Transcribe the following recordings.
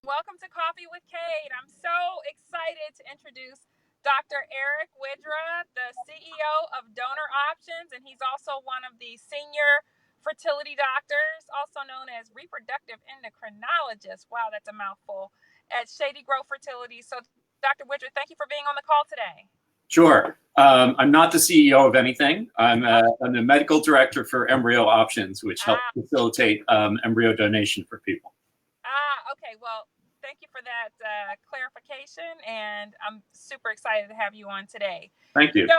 Welcome to Coffee with Kate. I'm so excited to introduce Dr. Eric Widra, the CEO of Donor Options, and he's also one of the senior fertility doctors, also known as reproductive endocrinologist. Wow, that's a mouthful, at Shady Grove Fertility. So, Dr. Widra, thank you for being on the call today. Sure. I'm not the CEO of anything. I'm the medical director for Embryo Options, which helps facilitate embryo donation for people. Okay. Well, thank you for that clarification, and I'm super excited to have you on today. Thank you. So,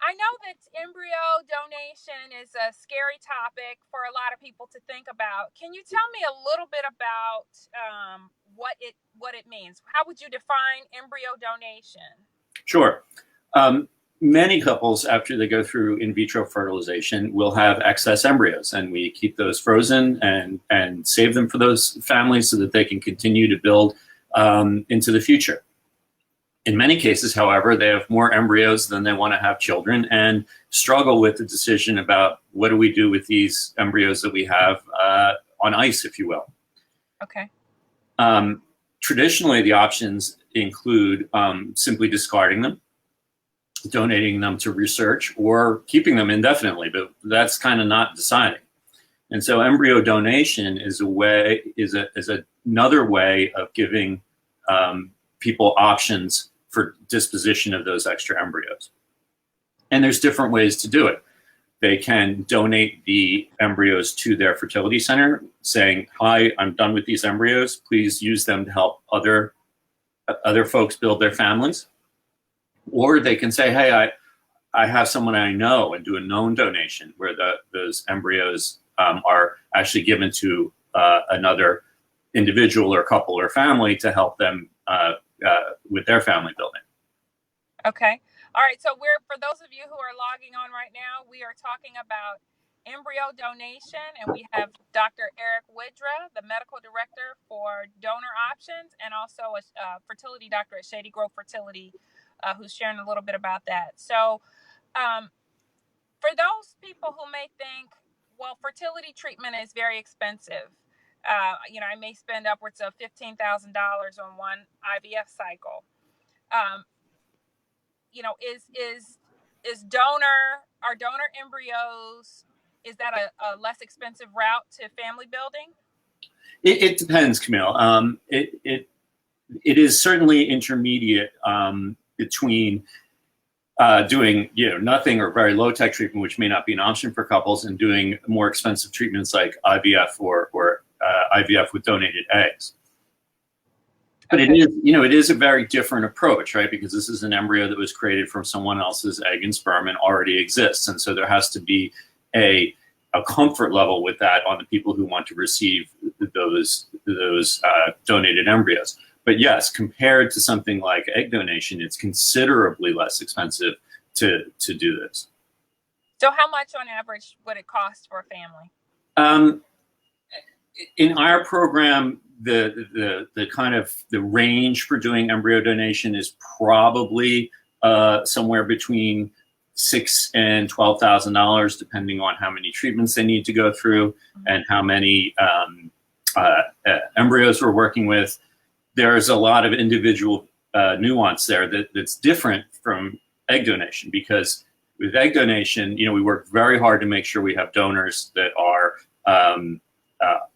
I know that embryo donation is a scary topic for a lot of people to think about. Can you tell me a little bit about what it means? How would you define embryo donation? Sure. Many couples, after they go through in vitro fertilization, will have excess embryos, and we keep those frozen and save them for those families so that they can continue to build into the future. In many cases, however, they have more embryos than they want to have children and struggle with the decision about what do we do with these embryos that we have on ice, if you will. Okay. Traditionally, the options include simply discarding them, donating them to research, or keeping them indefinitely, but that's kind of not deciding. And so embryo donation is another way of giving people options for disposition of those extra embryos. And there's different ways to do it. They can donate the embryos to their fertility center saying, hi, I'm done with these embryos. Please use them to help other folks build their families. Or they can say, hey, I have someone I know, and do a known donation where those embryos are actually given to another individual or couple or family to help them with their family building. Okay. All right. So for those of you who are logging on right now, we are talking about embryo donation, and we have Dr. Eric Widra, the medical director for Donor Options, and also a fertility doctor at Shady Grove Fertility, who's sharing a little bit about that. So for those people who may think, well, fertility treatment is very expensive. I may spend upwards of $15,000 on one IVF cycle. Are donor embryos, is that a less expensive route to family building? It depends, Camille. It is certainly intermediate between doing nothing or very low tech treatment, which may not be an option for couples, and doing more expensive treatments like IVF or IVF with donated eggs. But okay. It is a very different approach, right? Because this is an embryo that was created from someone else's egg and sperm and already exists. And so there has to be a comfort level with that on the people who want to receive those donated embryos. But yes, compared to something like egg donation, it's considerably less expensive to do this. So how much on average would it cost for a family? In our program, the kind of the range for doing embryo donation is probably somewhere between $6,000 and $12,000, depending on how many treatments they need to go through and how many embryos we're working with. There's a lot of individual nuance there that's different from egg donation, because with egg donation, we work very hard to make sure we have donors that are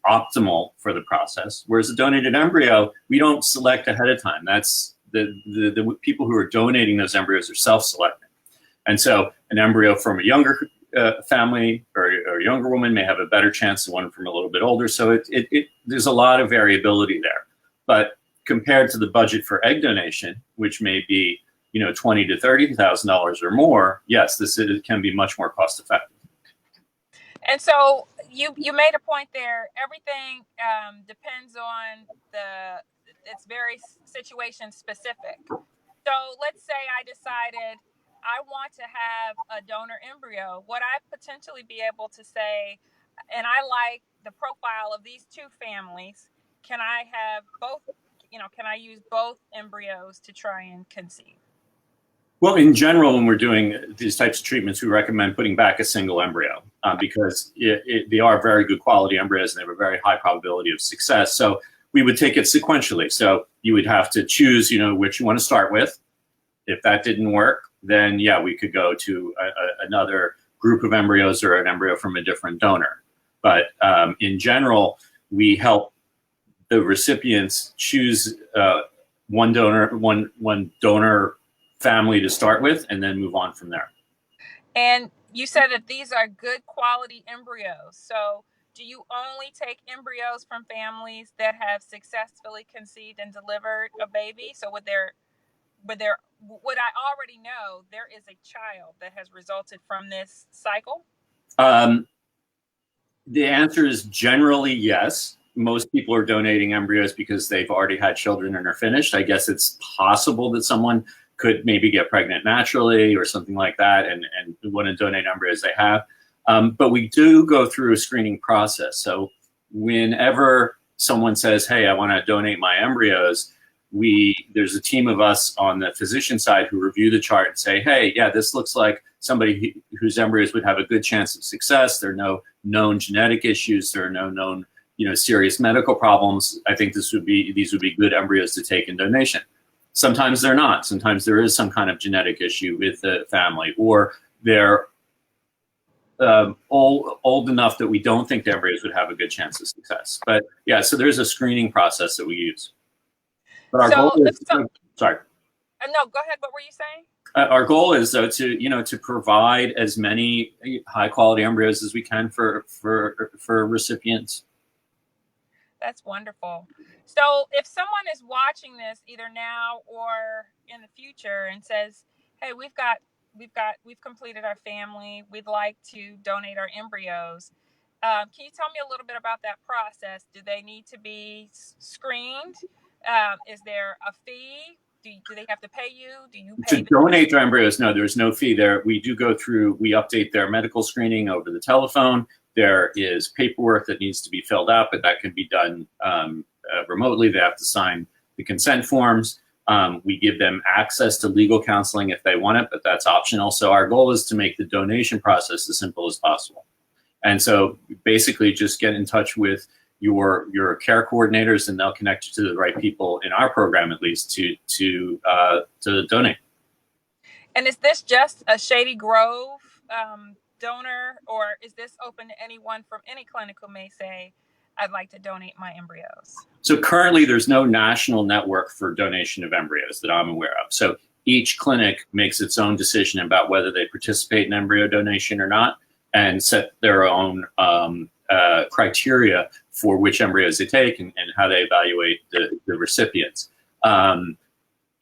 optimal for the process. Whereas a donated embryo, we don't select ahead of time. That's the people who are donating those embryos are self-selecting. And so an embryo from a younger family or a younger woman may have a better chance than one from a little bit older. So there's a lot of variability there. But compared to the budget for egg donation, which may be $20,000 to $30,000 or more, yes, it can be much more cost effective. And so you made a point there. Everything depends on it's very situation specific. So let's say I decided I want to have a donor embryo. Would I potentially be able to say, and I like the profile of these two families, can I have both, can I use both embryos to try and conceive? Well, in general, when we're doing these types of treatments, we recommend putting back a single embryo because they are very good quality embryos and they have a very high probability of success. So we would take it sequentially. So you would have to choose, which you want to start with. If that didn't work, then yeah, we could go to another group of embryos or an embryo from a different donor. But in general, we help the recipients choose one donor family to start with, and then move on from there. And you said that these are good quality embryos. So do you only take embryos from families that have successfully conceived and delivered a baby? So would I already know there is a child that has resulted from this cycle? The answer is generally yes. Most people are donating embryos because they've already had children and are finished. I guess it's possible that someone could maybe get pregnant naturally or something like that and want to donate embryos they have. But we do go through a screening process. So whenever someone says, hey, I want to donate my embryos, there's a team of us on the physician side who review the chart and say, hey, yeah, this looks like somebody whose embryos would have a good chance of success. There are no known genetic issues. There are no known, serious medical problems. I think these would be good embryos to take in donation. Sometimes they're not. Sometimes there is some kind of genetic issue with the family, or they're old enough that we don't think the embryos would have a good chance of success. But yeah, so there's a screening process that we use. But our goal is, sorry. No, go ahead. What were you saying? Our goal is, though, to provide as many high quality embryos as we can for recipients. That's wonderful. So if someone is watching this either now or in the future and says, hey, we've completed our family, we'd like to donate our embryos, can you tell me a little bit about that process? Do they need to be screened? Is there a fee? Do they have to pay you? Do you pay to donate their embryos? No, there's no fee there. We do go through, we update their medical screening over the telephone. There is paperwork that needs to be filled out, but that can be done remotely. They have to sign the consent forms. We give them access to legal counseling if they want it, but that's optional. So our goal is to make the donation process as simple as possible. And so basically just get in touch with your care coordinators, and they'll connect you to the right people in our program, at least, to donate. And is this just a Shady Grove donor, or is this open to anyone from any clinic who may say, I'd like to donate my embryos? So currently there's no national network for donation of embryos that I'm aware of. So each clinic makes its own decision about whether they participate in embryo donation or not, and set their own criteria for which embryos they take and how they evaluate the recipients.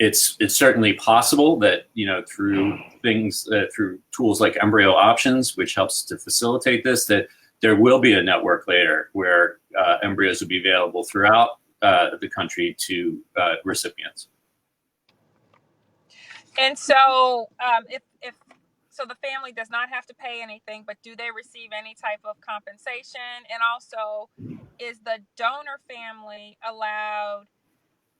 It's certainly possible that, through through tools like Embryo Options, which helps to facilitate this, that there will be a network later where embryos will be available throughout the country to recipients. And so if so the family does not have to pay anything, but do they receive any type of compensation? And also, is the donor family allowed,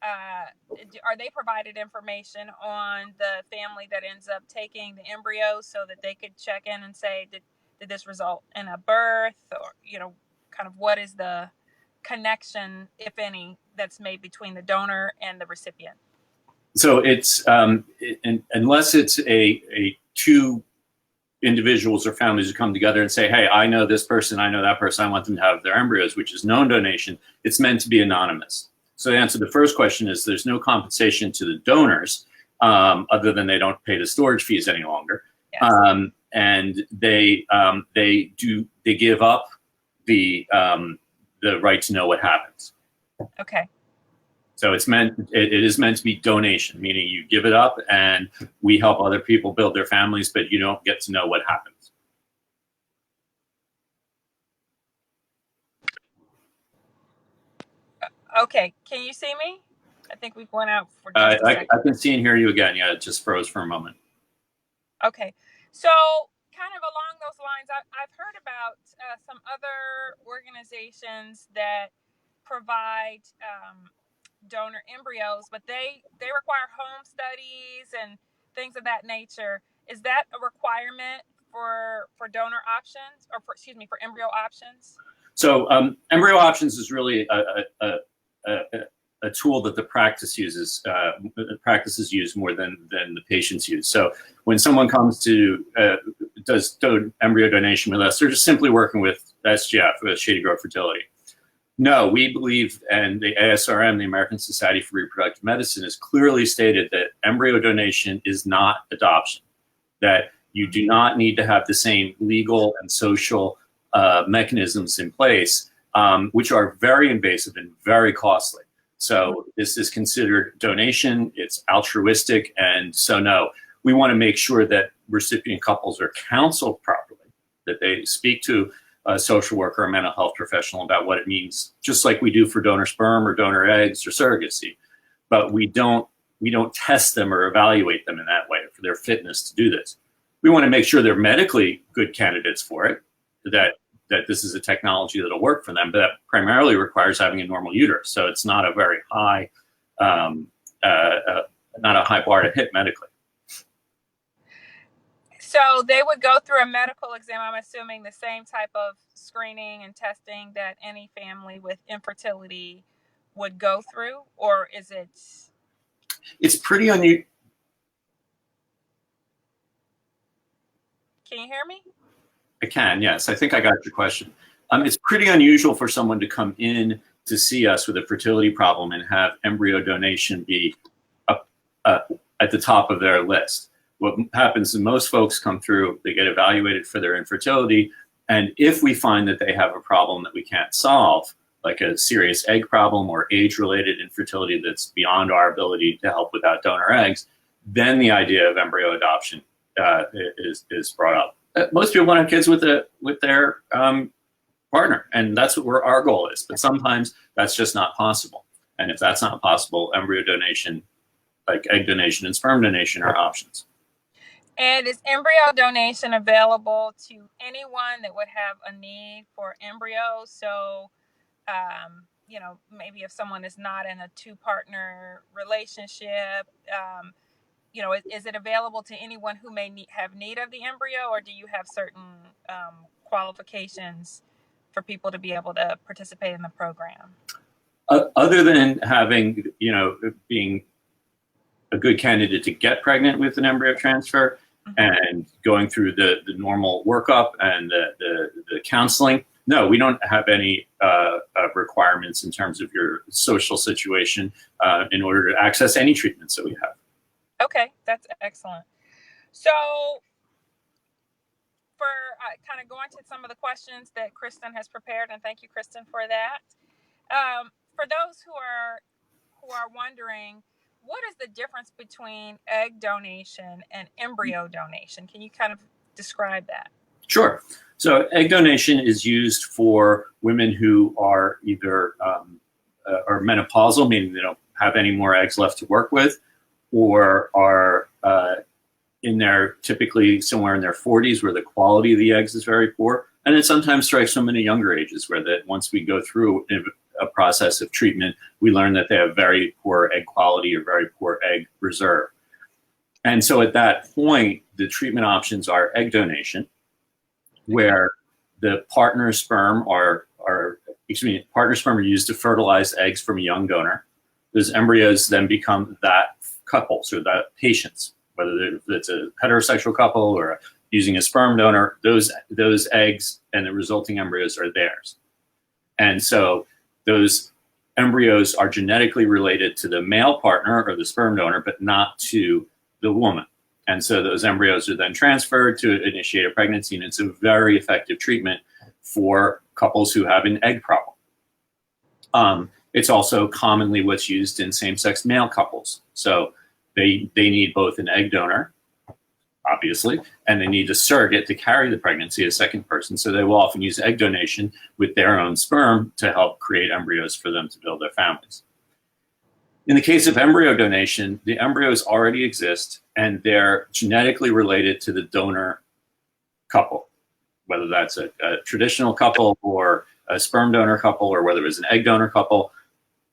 are they provided information on the family that ends up taking the embryos so that they could check in and say, did this result in a birth, or, kind of what is the connection, if any, that's made between the donor and the recipient? So it's, unless it's a two individuals or families who come together and say, hey, I know this person, I know that person, I want them to have their embryos, which is known donation, it's meant to be anonymous. So the answer to the first question is there's no compensation to the donors, other than they don't pay the storage fees any longer. Yes. And they give up the right to know what happens. Okay. So it is meant to be donation, meaning you give it up and we help other people build their families, but you don't get to know what happens. Okay, can you see me? I think we've went out for just a second. I can see and hear you again. Yeah, it just froze for a moment. Okay, so kind of along those lines, I've heard about some other organizations that provide donor embryos, but they require home studies and things of that nature. Is that a requirement for donor options, or for embryo options? So Embryo Options is really a tool that the practice uses, practices use more than the patients use. So when someone comes to does embryo donation with us, they're just simply working with SGF, with Shady Grove Fertility. No, we believe, and the ASRM, the American Society for Reproductive Medicine, has clearly stated that embryo donation is not adoption, that you do not need to have the same legal and social mechanisms in place, which are very invasive and very costly. So this is considered donation, it's altruistic, and so no, we want to make sure that recipient couples are counseled properly, that they speak to a social worker or a mental health professional about what it means, just like we do for donor sperm or donor eggs or surrogacy. But we don't test them or evaluate them in that way for their fitness to do this. We want to make sure they're medically good candidates for it, that this is a technology that'll work for them, but that primarily requires having a normal uterus. So it's not a very high, not a high bar to hit medically. So they would go through a medical exam, I'm assuming the same type of screening and testing that any family with infertility would go through, or is it? It's pretty unusual. Can you hear me? I can, yes. I think I got your question. It's pretty unusual for someone to come in to see us with a fertility problem and have embryo donation be up, at the top of their list. What happens is most folks come through, they get evaluated for their infertility, and if we find that they have a problem that we can't solve, like a serious egg problem or age-related infertility that's beyond our ability to help without donor eggs, then the idea of embryo adoption is brought up. Most people want to have kids with their partner, and that's what our goal is. But sometimes that's just not possible. And if that's not possible, embryo donation, like egg donation and sperm donation, are options. And is embryo donation available to anyone that would have a need for embryos? So, maybe if someone is not in a two-partner relationship, is it available to anyone who may have need of the embryo, or do you have certain qualifications for people to be able to participate in the program? Other than having, being a good candidate to get pregnant with an embryo transfer, and going through the normal workup and the counseling, no, we don't have any requirements in terms of your social situation in order to access any treatments that we have. Okay, that's excellent. So for kind of going to some of the questions that Kristen has prepared, and thank you, Kristen, for that. For those who are wondering, what is the difference between egg donation and embryo donation? Can you kind of describe that? Sure. So egg donation is used for women who are either are menopausal, meaning they don't have any more eggs left to work with, or are typically somewhere in their 40s where the quality of the eggs is very poor. And it sometimes strikes them in a younger ages where that once we go through a process of treatment, we learn that they have very poor egg quality or very poor egg reserve. And so at that point, the treatment options are egg donation, where the partner sperm are used to fertilize eggs from a young donor. Those embryos then become that couples or that patients, whether it's a heterosexual couple or using a sperm donor, those eggs and the resulting embryos are theirs. And so those embryos are genetically related to the male partner or the sperm donor, but not to the woman. And so those embryos are then transferred to initiate a pregnancy, and it's a very effective treatment for couples who have an egg problem. It's also commonly what's used in same-sex male couples. So they need both an egg donor, obviously, and they need a surrogate to carry the pregnancy, a second person. So they will often use egg donation with their own sperm to help create embryos for them to build their families. In the case of embryo donation, the embryos already exist and they're genetically related to the donor couple, whether that's a traditional couple or a sperm donor couple, or whether it's an egg donor couple.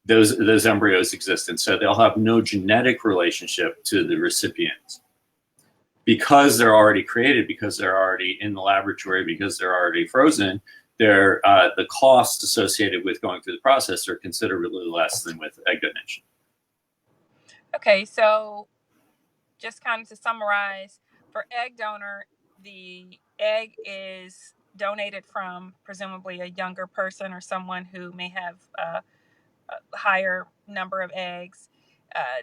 Those embryos exist, and so they'll have no genetic relationship to the recipient. Because they're already created, because they're already in the laboratory, because they're already frozen, the costs associated with going through the process are considerably less than with egg donation. Okay, so just kind of to summarize, for egg donor, the egg is donated from presumably a younger person or someone who may have a higher number of eggs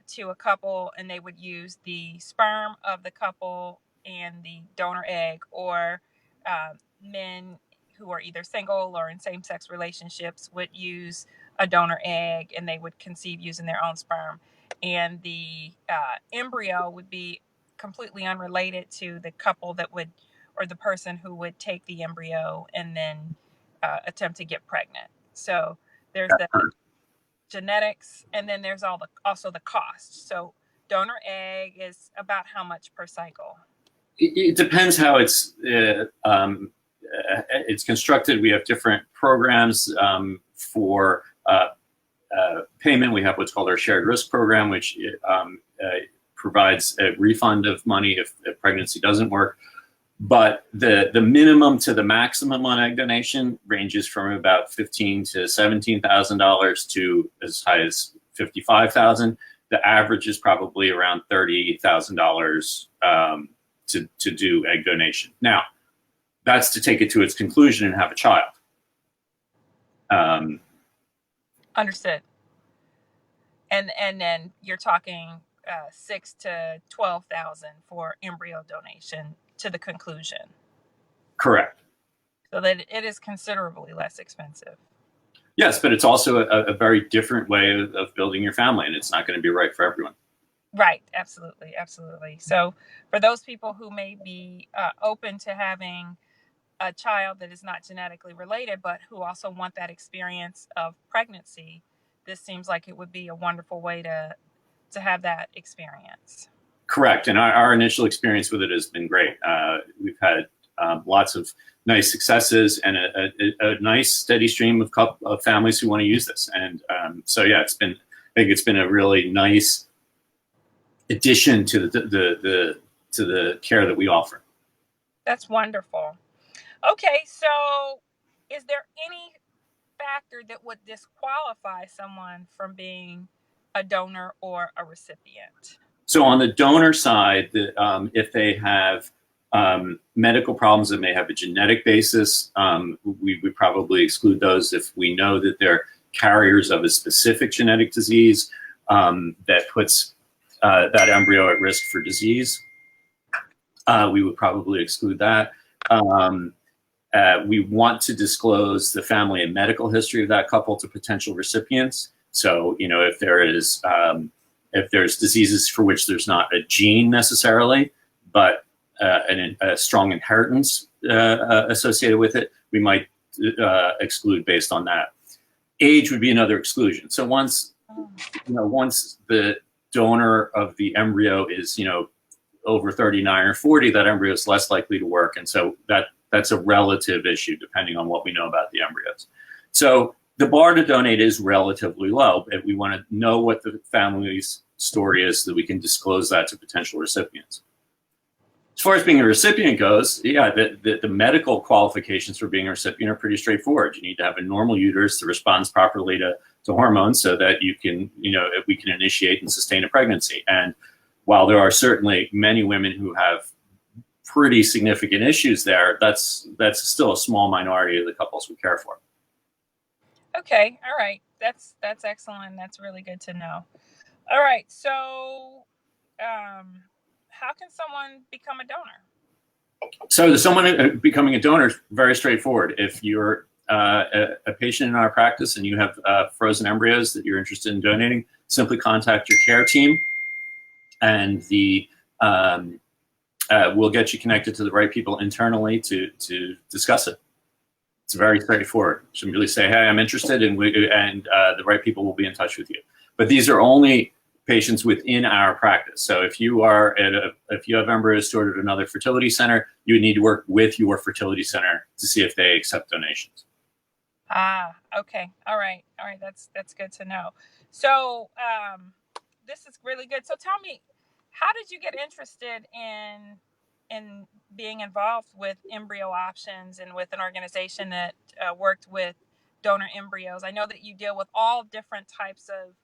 to a couple, and they would use the sperm of the couple and the donor egg, or men who are either single or in same-sex relationships would use a donor egg, and they would conceive using their own sperm. And the embryo would be completely unrelated to the couple that would, or the person who would take the embryo and then attempt to get pregnant. So there's the genetics, and then there's also the cost. So donor egg is about how much per cycle? It depends how it's constructed. We have different programs for payment. We have what's called our shared risk program, which provides a refund of money if pregnancy doesn't work. But the minimum to the maximum on egg donation ranges from about $15,000 to $17,000 to as high as $55,000. The average is probably around $30,000 to do egg donation. Now, that's to take it to its conclusion and have a child. Understood. And then you're talking $6,000 to $12,000 for embryo donation to the conclusion. Correct. So that it is considerably less expensive. Yes, but it's also a very different way of building your family, and it's not going to be right for everyone. Right. Absolutely. Absolutely. So for those people who may be open to having a child that is not genetically related, but who also want that experience of pregnancy, this seems like it would be a wonderful way to have that experience. Correct. And our initial experience with it has been great. We've had lots of nice successes and a nice steady stream of families who want to use this. And so, yeah, I think it's been a really nice addition to the care that we offer. That's wonderful. Okay, so is there any factor that would disqualify someone from being a donor or a recipient? So on the donor side, if they have medical problems that may have a genetic basis, we would probably exclude those. If we know that they're carriers of a specific genetic disease that puts that embryo at risk for disease, we would probably exclude that. We want to disclose the family and medical history of that couple to potential recipients. So, if there's diseases for which there's not a gene necessarily, but a strong inheritance associated with it, we might exclude based on that. Age would be another exclusion. So once the donor of the embryo is, over 39 or 40, that embryo is less likely to work. And so that's a relative issue depending on what we know about the embryos. So the bar to donate is relatively low, but we want to know what the family's story is so that we can disclose that to potential recipients. As far as being a recipient goes, yeah, the medical qualifications for being a recipient are pretty straightforward. You need to have a normal uterus that responds properly to hormones so that we can initiate and sustain a pregnancy. And while there are certainly many women who have pretty significant issues there, that's still a small minority of the couples we care for. Okay, all right. That's excellent. That's really good to know. All right, so how can someone become a donor? So someone becoming a donor is very straightforward. If you're a patient in our practice and you have frozen embryos that you're interested in donating, simply contact your care team, and we'll get you connected to the right people internally to discuss it. It's very straightforward. Simply say, "Hey, I'm interested," and the right people will be in touch with you. But these are only patients within our practice. So if you have embryos stored at another fertility center, you would need to work with your fertility center to see if they accept donations. Okay. All right. That's good to know. So this is really good. So tell me, how did you get interested in in being involved with embryo options and with an organization that worked with donor embryos. I know that you deal with all different types of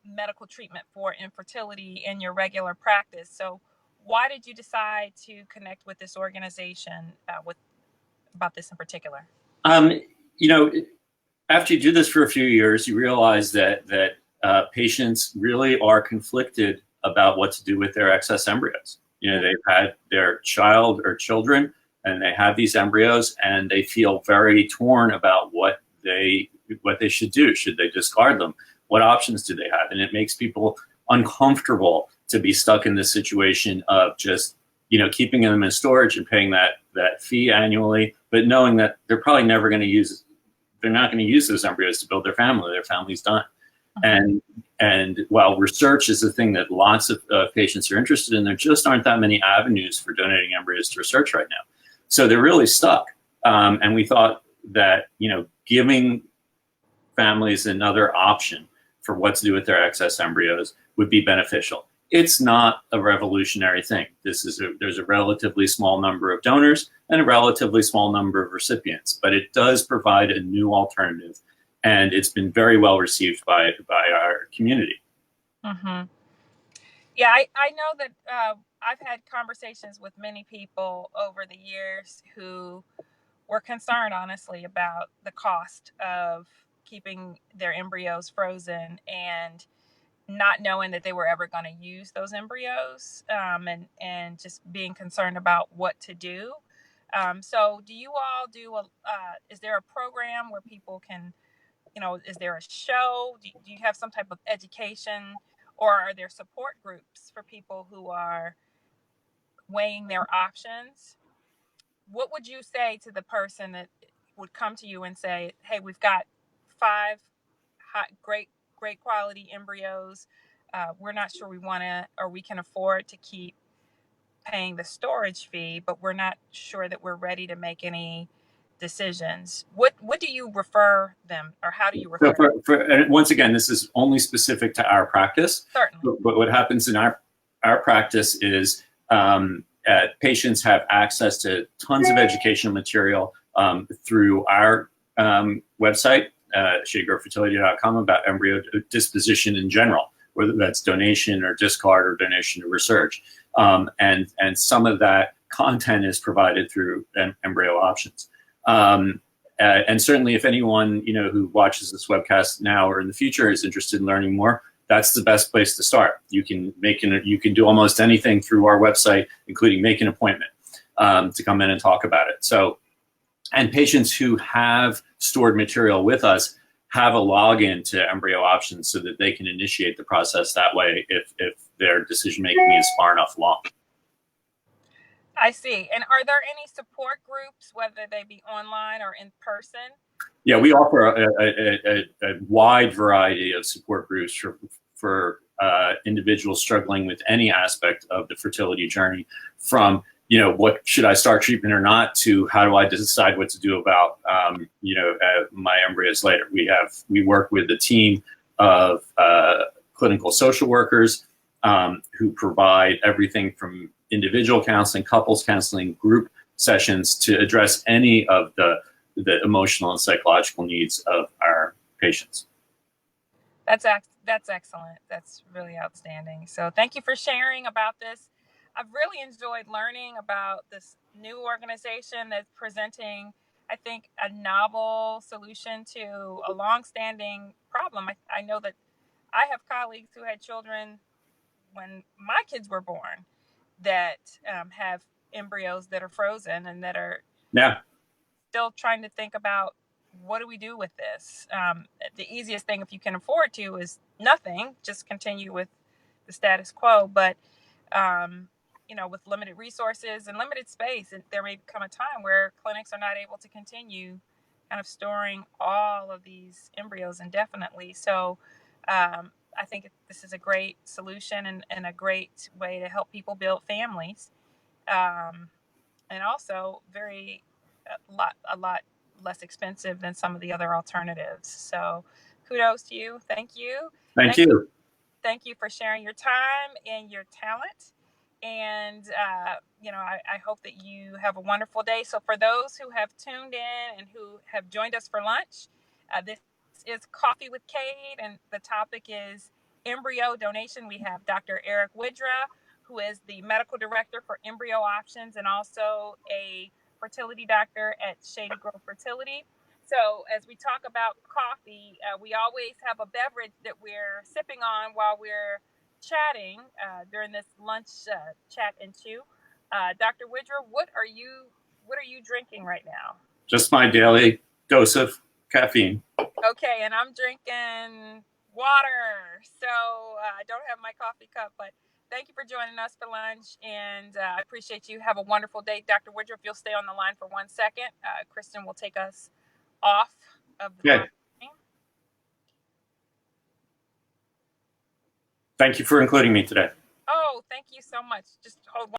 medical treatment for infertility in your regular practice. So why did you decide to connect with this organization about this in particular? You know, after you do this for a few years, you realize that patients really are conflicted about what to do with their excess embryos. You know, they've had their child or children, and they have these embryos, and they feel very torn about what they should do. Should they discard them? What options do they have? And it makes people uncomfortable to be stuck in this situation of just, you know, keeping them in storage and paying that fee annually, but knowing that they're probably never going to use, they're not going to use those embryos to build their family. Their family's done. And while research is the thing that lots of patients are interested in, there just aren't that many avenues for donating embryos to research right now. So they're really stuck. And we thought that, you know, giving families another option for what to do with their excess embryos would be beneficial. It's not a revolutionary thing. There's a relatively small number of donors and a relatively small number of recipients, but it does provide a new alternative, and it's been very well received by our community. Mm-hmm. Yeah, I know that I've had conversations with many people over the years who were concerned, honestly, about the cost of keeping their embryos frozen and not knowing that they were ever going to use those embryos, and just being concerned about what to do. So do you all do is there a program where people can, you know, is there a show? Do you have some type of education, or are there support groups for people who are weighing their options? What would you say to the person that would come to you and say, hey, we've got 5 great quality embryos. We're not sure we want to, or we can afford to keep paying the storage fee, but we're not sure that we're ready to make any decisions. What do you refer them, or how do you refer So and once again, this is only specific to our practice. Certainly. But what happens in our practice is patients have access to tons of educational material through our website, shadygrovefertility.com, about embryo disposition in general, whether that's donation or discard or donation to research. And some of that content is provided through Embryo Options. And certainly if anyone, you know, who watches this webcast now or in the future is interested in learning more, that's the best place to start. You can do almost anything through our website, including make an appointment to come in and talk about it. So, and patients who have stored material with us have a login to Embryo Options so that they can initiate the process that way if their decision making is far enough along. I see. And are there any support groups, whether they be online or in person? Yeah, we offer a wide variety of support groups for individuals struggling with any aspect of the fertility journey, from, you know, what should I start treatment or not, to how do I decide what to do about, my embryos later. We work with a team of clinical social workers who provide everything from individual counseling, couples counseling, group sessions to address any of the emotional and psychological needs of our patients. That's excellent. That's really outstanding. So thank you for sharing about this. I've really enjoyed learning about this new organization that's presenting, I think, a novel solution to a long-standing problem. I know that I have colleagues who had children when my kids were born that have embryos that are frozen and that are still trying to think about, what do we do with this? The easiest thing, if you can afford to, is nothing, just continue with the status quo. But with limited resources and limited space, there may come a time where clinics are not able to continue kind of storing all of these embryos indefinitely. So I think this is a great solution and a great way to help people build families, and also a lot less expensive than some of the other alternatives. So kudos to you. Thank you. Thank you. Thank you for sharing your time and your talent. And, I hope that you have a wonderful day. So for those who have tuned in and who have joined us for lunch, this is Coffee with Kate, and the topic is embryo donation. We have Dr. Eric Widra, who is the medical director for Embryo Options and also a fertility doctor at Shady Grove Fertility. So as we talk about coffee, we always have a beverage that we're sipping on while we're chatting during this lunch chat and chew. Dr. Widra, what are you drinking right now? Just my daily dose of caffeine. Okay, and I'm drinking water. So I don't have my coffee cup, but thank you for joining us for lunch, and I appreciate you. Have a wonderful day. Dr. Widra, if you'll stay on the line for 1 second, Kristen will take us off of the line. Thank you for including me today. Oh, thank you so much. Just hold